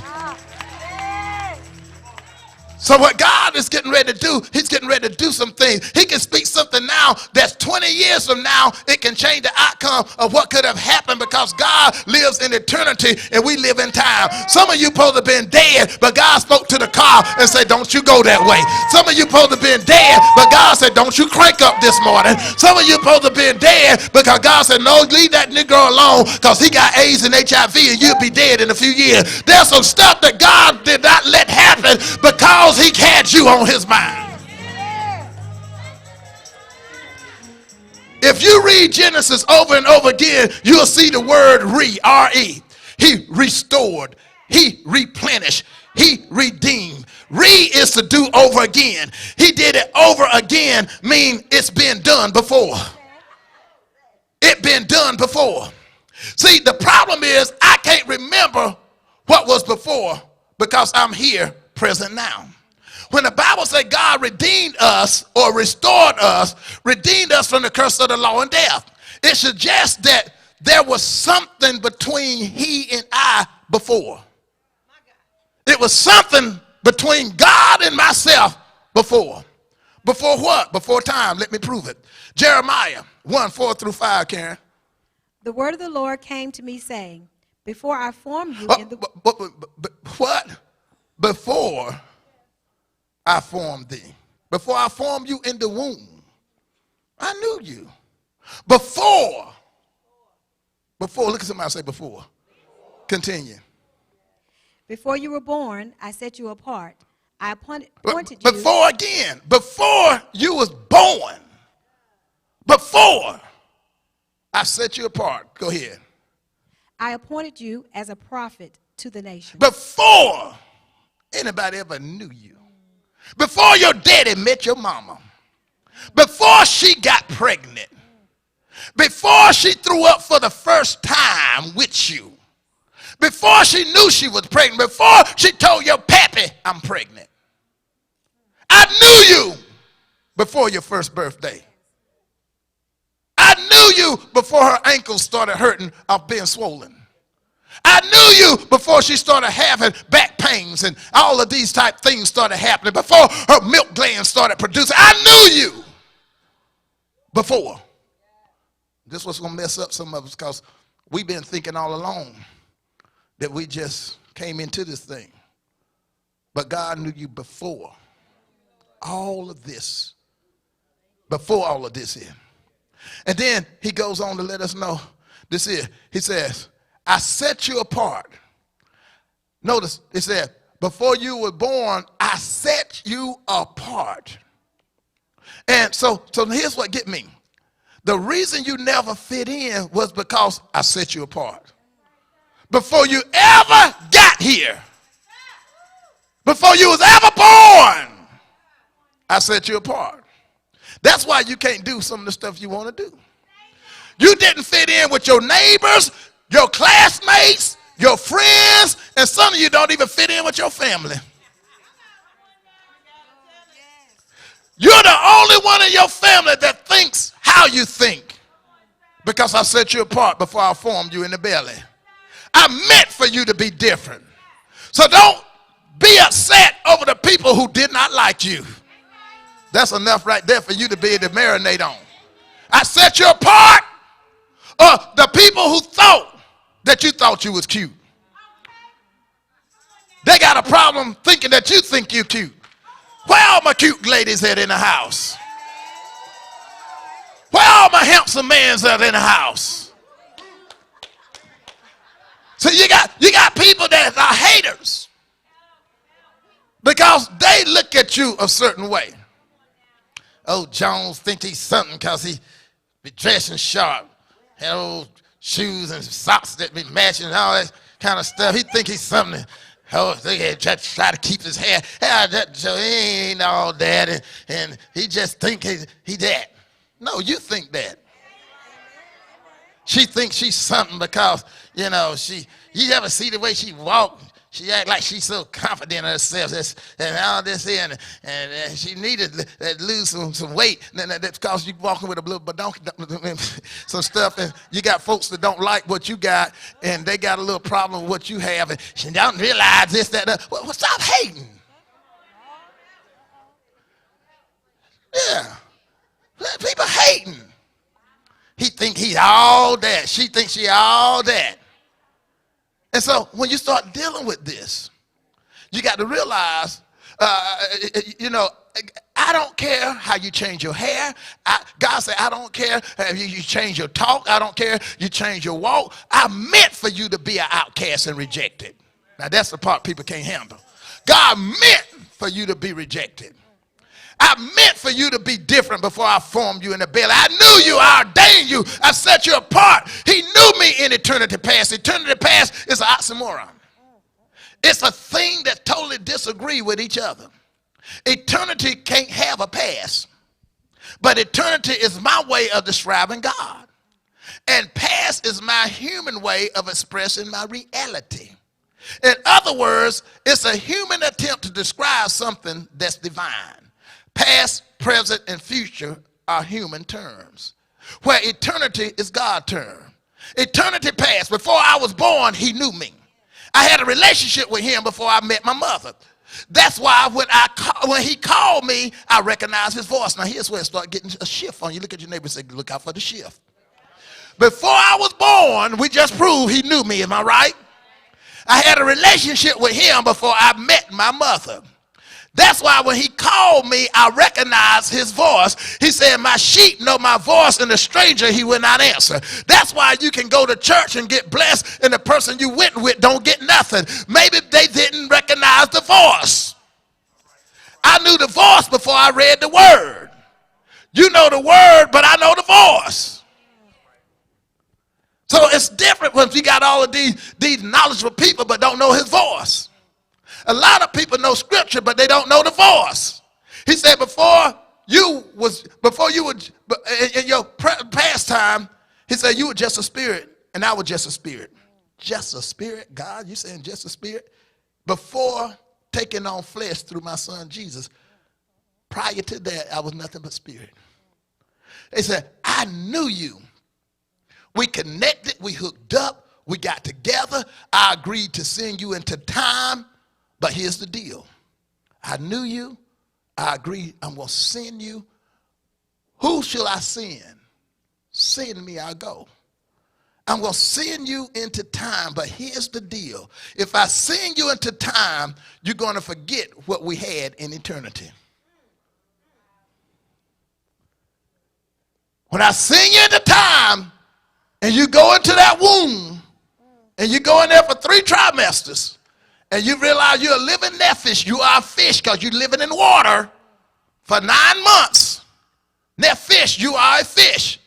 So what God is getting ready to do, he's getting ready to do some things. He can speak something now that's 20 years from now. It can change the outcome of what could have happened, because God lives in eternity and we live in time. Some of you supposed to have been dead, but God spoke to the car and said, don't you go that way. Some of you supposed to have been dead, but God said, don't you crank up this morning. Some of you supposed to have been dead because God said, no, leave that Negro alone because he got AIDS and HIV and you'll be dead in a few years. There's some stuff that God did not let happen because he had you on his mind. If you read Genesis over and over again, you'll see the word R-E. He restored, he replenished, he redeemed. Is to do over again. He did it over again, mean it's been done before. It been done before. See, the problem is I can't remember what was before because I'm here present now. When the Bible says God redeemed us or restored us, redeemed us from the curse of the law and death, it suggests that there was something between he and I before. It was something between God and myself before. Before what? Before time. Let me prove it. Jeremiah 1:4-5, Karen. The word of the Lord came to me saying, before I formed you in the... What? Before I formed thee. Before I formed you in the womb, I knew you. Before, look at somebody say before. Continue. Before you were born, I set you apart. I appointed you. Before again, before you was born, before I set you apart. Go ahead. I appointed you as a prophet to the nation. Before anybody ever knew you. Before your daddy met your mama. Before she got pregnant. Before she threw up for the first time with you. Before she knew she was pregnant. Before she told your pappy, I'm pregnant. I knew you before your first birthday. I knew you before her ankles started hurting of being swollen. I knew you before she started having back pains and all of these type things started happening. Before her milk glands started producing. I knew you before. This was going to mess up some of us because we've been thinking all along that we just came into this thing. But God knew you before all of this. Before all of this here. And then he goes on to let us know this here. He says, I set you apart. Notice it said, before you were born, I set you apart. And so here's what get me. The reason you never fit in was because I set you apart. Before you ever got here, before you was ever born, I set you apart. That's why you can't do some of the stuff you want to do. You didn't fit in with your neighbors, your classmates, your friends, and some of you don't even fit in with your family. You're the only one in your family that thinks how you think because I set you apart before I formed you in the belly. I meant for you to be different. So don't be upset over the people who did not like you. That's enough right there for you to be able to marinate on. I set you apart of the people who thought that you thought you was cute. They got a problem thinking that you think you're cute. Where all my cute ladies at in the house? Where all my handsome mans at in the house? So you got people that are haters because they look at you a certain way. old Jones think he's something because he be dressing sharp, had old shoes and socks that be matching and all that kind of stuff. He think he's something. Oh, they just try to keep his hair. So he ain't all that, and he just think he that. No, you think that. She thinks she's something because, you know, you ever see the way she walk? She act like she's so confident in herself and all this here, and she needed to lose some weight. That's because you walking with a little badonky, some stuff, and you got folks that don't like what you got, and they got a little problem with what you have, and she don't realize this, that, that. Well, stop hating. Yeah. People hating. He think he's all that. She thinks she all that. And so when you start dealing with this, you got to realize, you know, I don't care how you change your hair. God said, I don't care if you change your talk. I don't care you change your walk. I meant for you to be an outcast and rejected. Now, that's the part people can't handle. God meant for you to be rejected. I meant for you to be different before I formed you in the belly. I knew you. I ordained you. I set you apart. He knew me in eternity past. Eternity past is an oxymoron. It's a thing that totally disagree with each other. Eternity can't have a past. But eternity is my way of describing God. And past is my human way of expressing my reality. In other words, it's a human attempt to describe something that's divine. Past, present, and future are human terms, where eternity is God's term. Eternity past, before I was born, he knew me. I had a relationship with him before I met my mother. That's why when he called me, I recognized his voice. Now here's where it started getting a shift on you. Look at your neighbor and say, look out for the shift. Before I was born, we just proved he knew me, am I right? I had a relationship with him before I met my mother. That's why when he called me, I recognized his voice. He said, my sheep know my voice, and the stranger he will not answer. That's why you can go to church and get blessed, and the person you went with don't get nothing. Maybe they didn't recognize the voice. I knew the voice before I read the word. You know the word, but I know the voice. So it's different when you got all of these knowledgeable people but don't know his voice. A lot of people know scripture, but they don't know the voice. He said, before you were in your past time, he said, you were just a spirit, and I was just a spirit. Just a spirit? God, you saying just a spirit? Before taking on flesh through my son Jesus, prior to that, I was nothing but spirit. They said, I knew you. We connected, we hooked up, we got together. I agreed to send you into time. But here's the deal. I knew you. I agreed I'm going to send you. Who shall I send? Send me, I'll go. I'm going to send you into time. But here's the deal. If I send you into time, you're going to forget what we had in eternity. When I send you into time, and you go into that womb, and you go in there for 3 trimesters, and you realize you're a living nephesh. You are a fish because you're living in water for 9 months. Nephesh, you are a fish.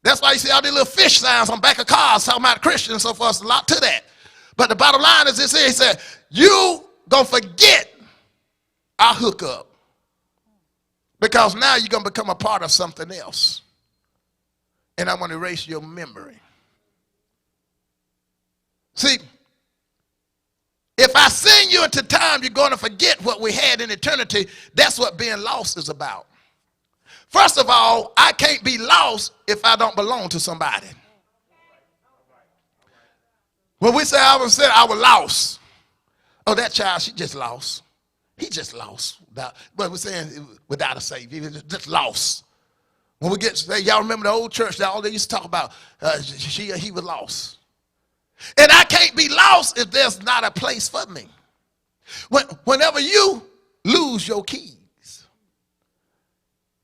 That's why you see all these little fish signs on back of cars talking about Christians and so forth. There's a lot to that. But the bottom line is this here. He said, you going to forget our hookup. Because now you're going to become a part of something else. And I'm going to erase your memory. See, if I send you into time, you're going to forget what we had in eternity. That's what being lost is about. First of all, I can't be lost if I don't belong to somebody. When we say I was lost, oh, that child, she just lost. He just lost. But we're saying without a savior, he was just lost. When we get to say, y'all remember the old church that all they used to talk about, he was lost. And I can't be lost if there's not a place for me. Whenever you lose your keys,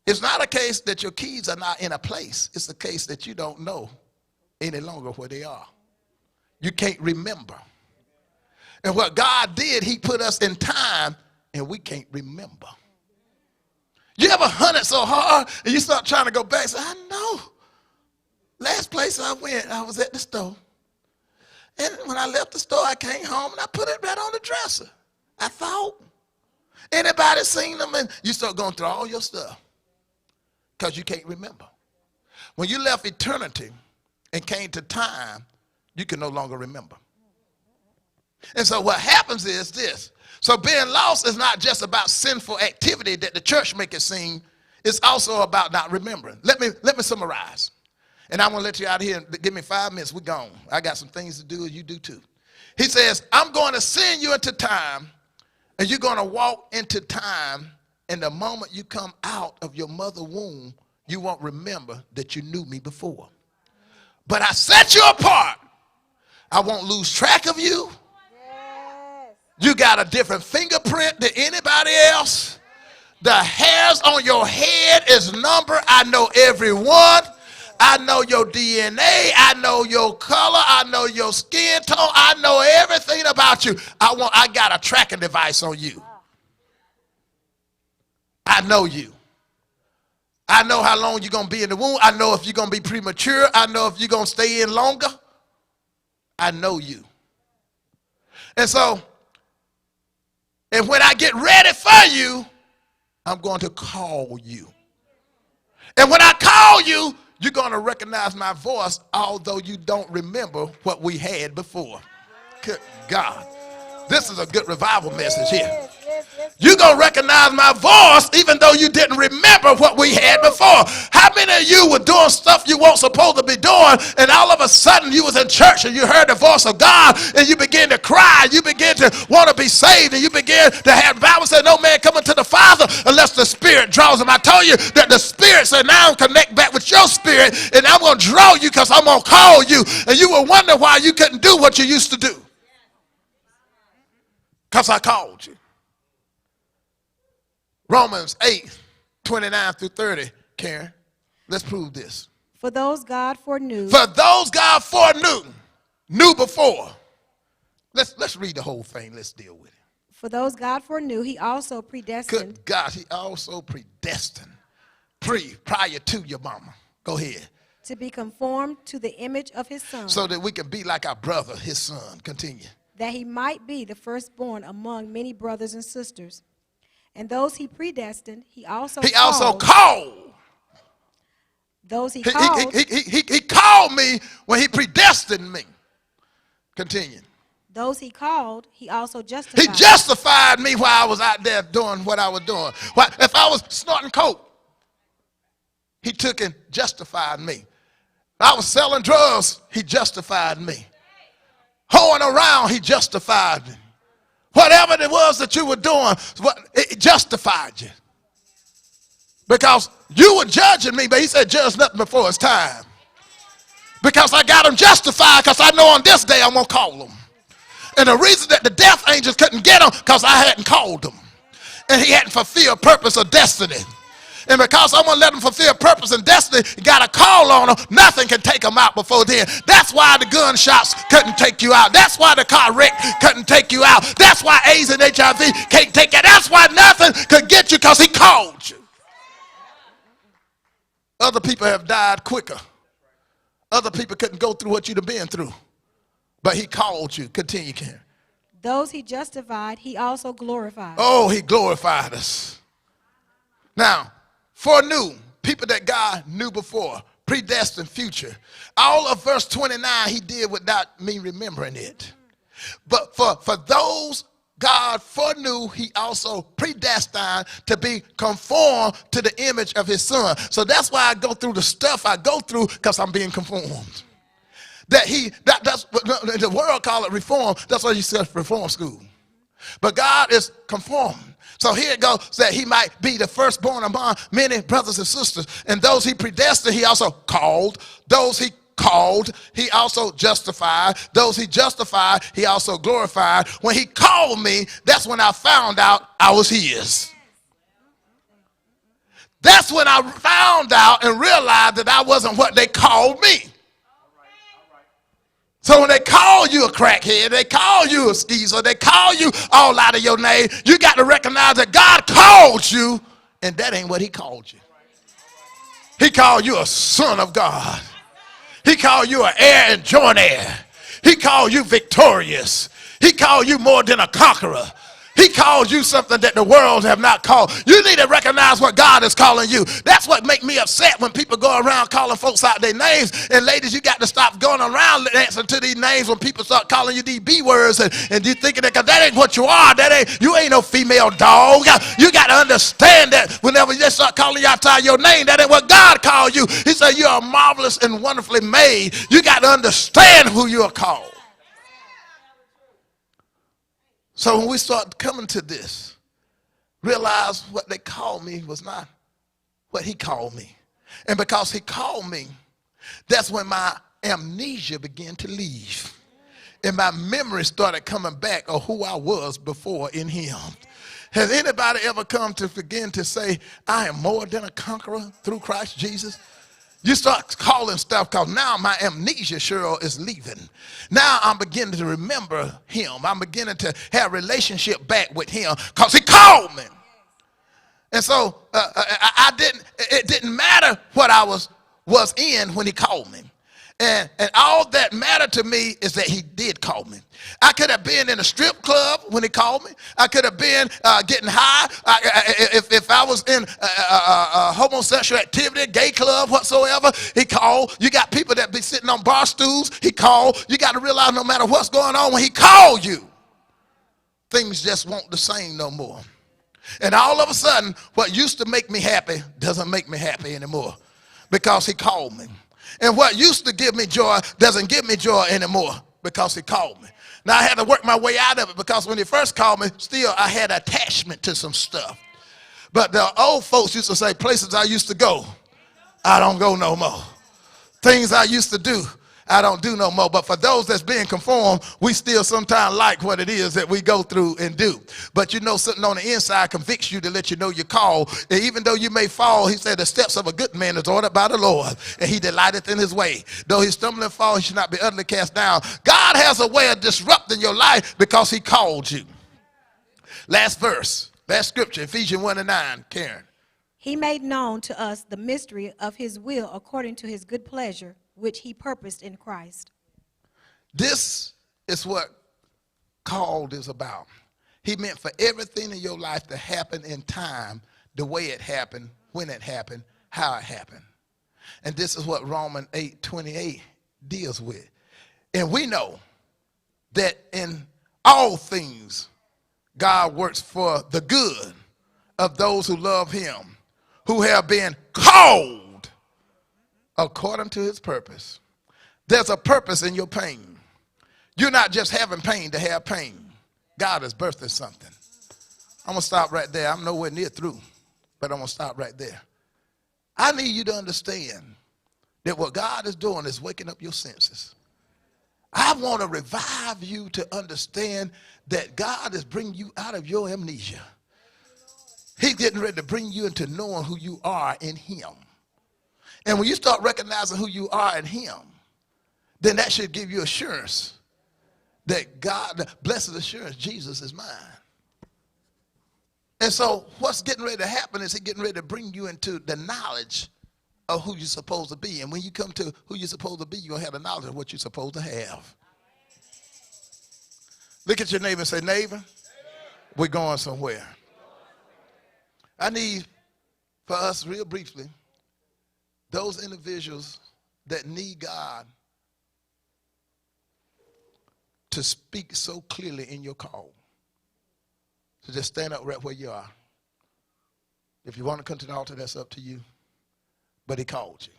it's not a case that your keys are not in a place. It's a case that you don't know any longer where they are. You can't remember. And what God did, he put us in time and we can't remember. You ever hunted so hard and you start trying to go back? Say, I know. Last place I went, I was at the store. And when I left the store, I came home and I put it right on the dresser. I thought. Anybody seen them? And you start going through all your stuff because you can't remember. When you left eternity and came to time, you can no longer remember. And so what happens is this. So being lost is not just about sinful activity that the church make it seem. It's also about not remembering. Let me summarize. And I'm going to let you out here. Give me 5 minutes. We're gone. I got some things to do, and you do too. He says, I'm going to send you into time, and you're going to walk into time, and the moment you come out of your mother's womb, you won't remember that you knew me before. But I set you apart. I won't lose track of you. You got a different fingerprint than anybody else. The hairs on your head is numbered. I know every one. I know your DNA. I know your color. I know your skin tone. I know everything about you. I got a tracking device on you. I know you. I know how long you're going to be in the womb. I know if you're going to be premature. I know if you're going to stay in longer. I know you. And so, and when I get ready for you, I'm going to call you. And when I call you, you're going to recognize my voice, although you don't remember what we had before. Good God. This is a good revival message here. You're going to recognize my voice even though you didn't remember what we had before. How many of you were doing stuff you weren't supposed to be doing, and all of a sudden you was in church and you heard the voice of God and you began to cry, you began to want to be saved, and you began to have, the Bible said no man coming to the Father unless the Spirit draws him. I told you that the Spirit said now I'm connect back with your spirit, and I'm going to draw you because I'm going to call you, and you will wonder why you couldn't do what you used to do. Because I called you. Romans 8:29 through 30, Karen. Let's prove this. For those God foreknew. For those God foreknew, knew before. Let's read the whole thing. Let's deal with it. For those God foreknew, he also predestined. Good God, he also predestined. Prior to your mama. Go ahead. To be conformed to the image of his son. So that we can be like our brother, his son. Continue. That he might be the firstborn among many brothers and sisters. And those he predestined, he also called. Those he called. He called me when he predestined me. Continue. Those he called, he also justified. He justified me while I was out there doing what I was doing. If I was snorting coke, he took and justified me. If I was selling drugs, he justified me. Hoeing around, he justified me. Whatever it was that you were doing, it justified you. Because you were judging me, but he said judge nothing before it's time. Because I got them justified, because I know on this day I'm going to call them. And the reason that the death angels couldn't get them, because I hadn't called them. And he hadn't fulfilled purpose or destiny. And because I'm going to let them fulfill purpose and destiny, you got to call on them. Nothing can take them out before then. That's why the gunshots couldn't take you out. That's why the car wreck couldn't take you out. That's why AIDS and HIV can't take you. That's why nothing could get you, because he called you. Other people have died quicker. Other people couldn't go through what you'd have been through. But he called you. Continue, Karen. Those he justified, he also glorified. Oh, he glorified us. Now, foreknew, people that God knew before, predestined, future. All of verse 29 he did without me remembering it. But for those God foreknew, he also predestined to be conformed to the image of his son. So that's why I go through the stuff I go through, because I'm being conformed. That's what the world call it reform. That's why you said reform school. But God is conformed. So here it goes, that he might be the firstborn among many brothers and sisters. And those he predestined, he also called. Those he called, he also justified. Those he justified, he also glorified. When he called me, that's when I found out I was his. That's when I found out and realized that I wasn't what they called me. So when they call you a crackhead, they call you a skeezer, they call you all out of your name, you got to recognize that God called you And that ain't what he called you. He called you a son of God. He called you an heir and joint heir. He called you victorious. He called you more than a conqueror. He called you something that the world have not called. You need to recognize what God is calling you. That's what make me upset when people go around calling folks out their names. And ladies, you got to stop going around answering to these names when people start calling you these B words and you thinking that, because that ain't what you are. You ain't no female dog. You got to understand that whenever they start calling you out by your name, that ain't what God called you. He said you are marvelous and wonderfully made. You got to understand who you are called. So when we start coming to this, realize what they called me was not what he called me. And because he called me, that's when my amnesia began to leave. And my memory started coming back of who I was before in him. Has anybody ever come to begin to say, I am more than a conqueror through Christ Jesus? You start calling stuff because now my amnesia, Cheryl, is leaving. Now I'm beginning to remember him. I'm beginning to have a relationship back with him because he called me. And so it didn't matter what I was in when he called me. And all that mattered to me is that he did call me. I could have been in a strip club when he called me. I could have been getting high. If I was in a homosexual activity, gay club, whatsoever, he called. You got people that be sitting on bar stools, he called. You got to realize no matter what's going on, when he called you, things just won't the same no more. And all of a sudden, what used to make me happy doesn't make me happy anymore because he called me. And what used to give me joy doesn't give me joy anymore because he called me. Now I had to work my way out of it because when he first called me, still I had attachment to some stuff. But the old folks used to say, places I used to go, I don't go no more. Things I used to do, I don't do no more. But for those that's being conformed, we still sometimes like what it is that we go through and do. But you know, something on the inside convicts you to let you know you're called. And even though you may fall, he said the steps of a good man is ordered by the Lord, and he delighteth in his way. Though he stumble and fall, he should not be utterly cast down. God has a way of disrupting your life because he called you. Last verse, last scripture, Ephesians 1:9, Karen. He made known to us the mystery of his will according to his good pleasure, which he purposed in Christ. This is what called is about. He meant for everything in your life to happen in time, the way it happened, when it happened, how it happened. And this is what Romans 8:28 deals with. And we know that in all things, God works for the good of those who love him, who have been called according to his purpose. There's a purpose in your pain. You're not just having pain to have pain. God is birthing something. I'm going to stop right there. I'm nowhere near through, but I'm going to stop right there. I need you to understand that what God is doing is waking up your senses. I want to revive you to understand that God is bringing you out of your amnesia. He's getting ready to bring you into knowing who you are in him. And when you start recognizing who you are in him, then that should give you assurance that God, blessed assurance, Jesus is mine. And so what's getting ready to happen is he's getting ready to bring you into the knowledge of who you're supposed to be. And when you come to who you're supposed to be, you're going to have the knowledge of what you're supposed to have. Look at your neighbor and say, neighbor, we're going somewhere. I need for us real briefly, those individuals that need God to speak so clearly in your call. So just stand up right where you are. If you want to come to the altar, that's up to you. But he called you.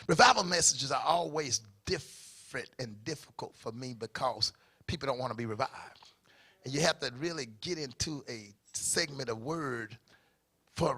Revival messages are always different and difficult for me because people don't want to be revived. And you have to really get into a segment of word